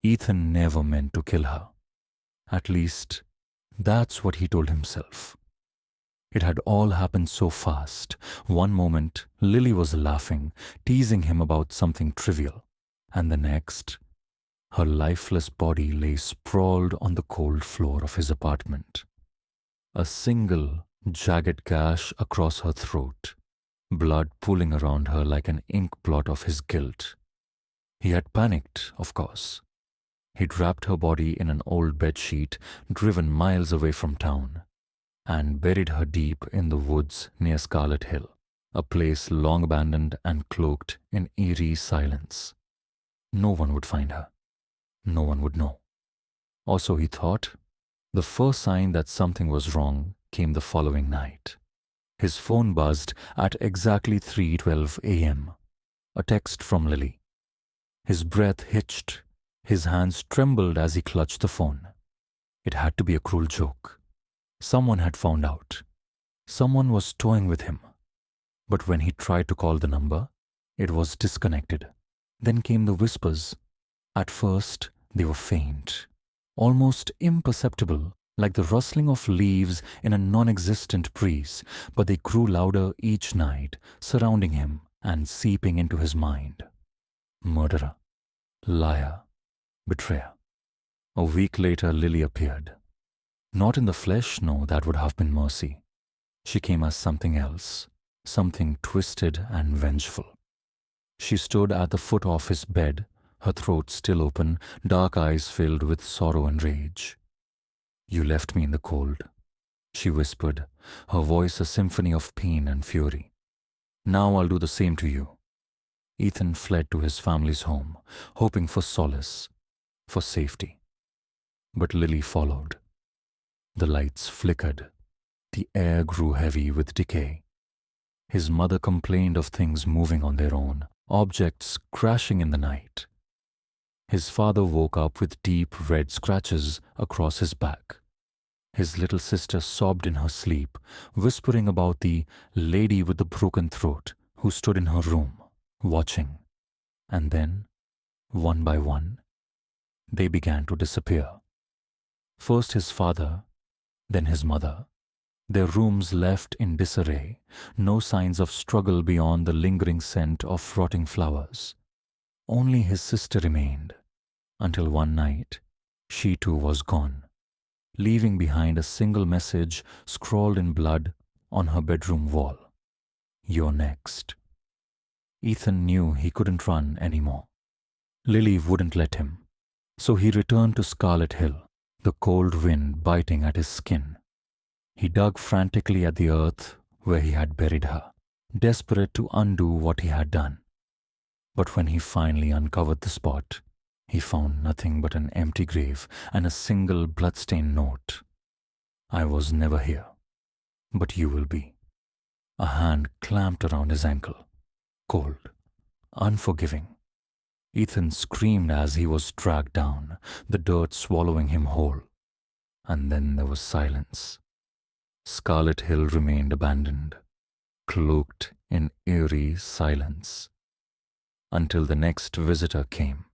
Ethan never meant to kill her. At least, that's what he told himself. It had all happened so fast. One moment, Lily was laughing, teasing him about something trivial. And the next, her lifeless body lay sprawled on the cold floor of his apartment. A single, jagged gash across her throat, blood pooling around her like an ink blot of his guilt. He had panicked, of course. He'd wrapped her body in an old bedsheet driven miles away from town and buried her deep in the woods near Scarlet Hill, a place long abandoned and cloaked in eerie silence. No one would find her. No one would know. Or so he thought. The first sign that something was wrong came the following night. His phone buzzed at exactly 3:12 a.m. A text from Lily. His breath hitched. His hands trembled as he clutched the phone. It had to be a cruel joke. Someone had found out. Someone was toying with him. But when he tried to call the number, it was disconnected. Then came the whispers. At first, they were faint, almost imperceptible, like the rustling of leaves in a non-existent breeze, but they grew louder each night, surrounding him and seeping into his mind. Murderer, liar, betrayer. A week later, Lily appeared. Not in the flesh, no, that would have been mercy. She came as something else, something twisted and vengeful. She stood at the foot of his bed, her throat still open, dark eyes filled with sorrow and rage. "You left me in the cold," she whispered, her voice a symphony of pain and fury. "Now I'll do the same to you." Ethan fled to his family's home, hoping for solace, for safety. But Lily followed. The lights flickered. The air grew heavy with decay. His mother complained of things moving on their own, objects crashing in the night. His father woke up with deep red scratches across his back. His little sister sobbed in her sleep, whispering about the lady with the broken throat who stood in her room, watching. And then, one by one, they began to disappear. First his father, then his mother. Their rooms left in disarray, no signs of struggle beyond the lingering scent of rotting flowers. Only his sister remained, until one night, she too was gone, leaving behind a single message scrawled in blood on her bedroom wall. "You're next." Ethan knew he couldn't run anymore. Lily wouldn't let him, so he returned to Scarlet Hill, the cold wind biting at his skin. He dug frantically at the earth where he had buried her, desperate to undo what he had done. But when he finally uncovered the spot, he found nothing but an empty grave and a single bloodstained note. "I was never here, but you will be." A hand clamped around his ankle, cold, unforgiving. Ethan screamed as he was dragged down, the dirt swallowing him whole. And then there was silence. Scarlet Hill remained abandoned, cloaked in eerie silence, until the next visitor came.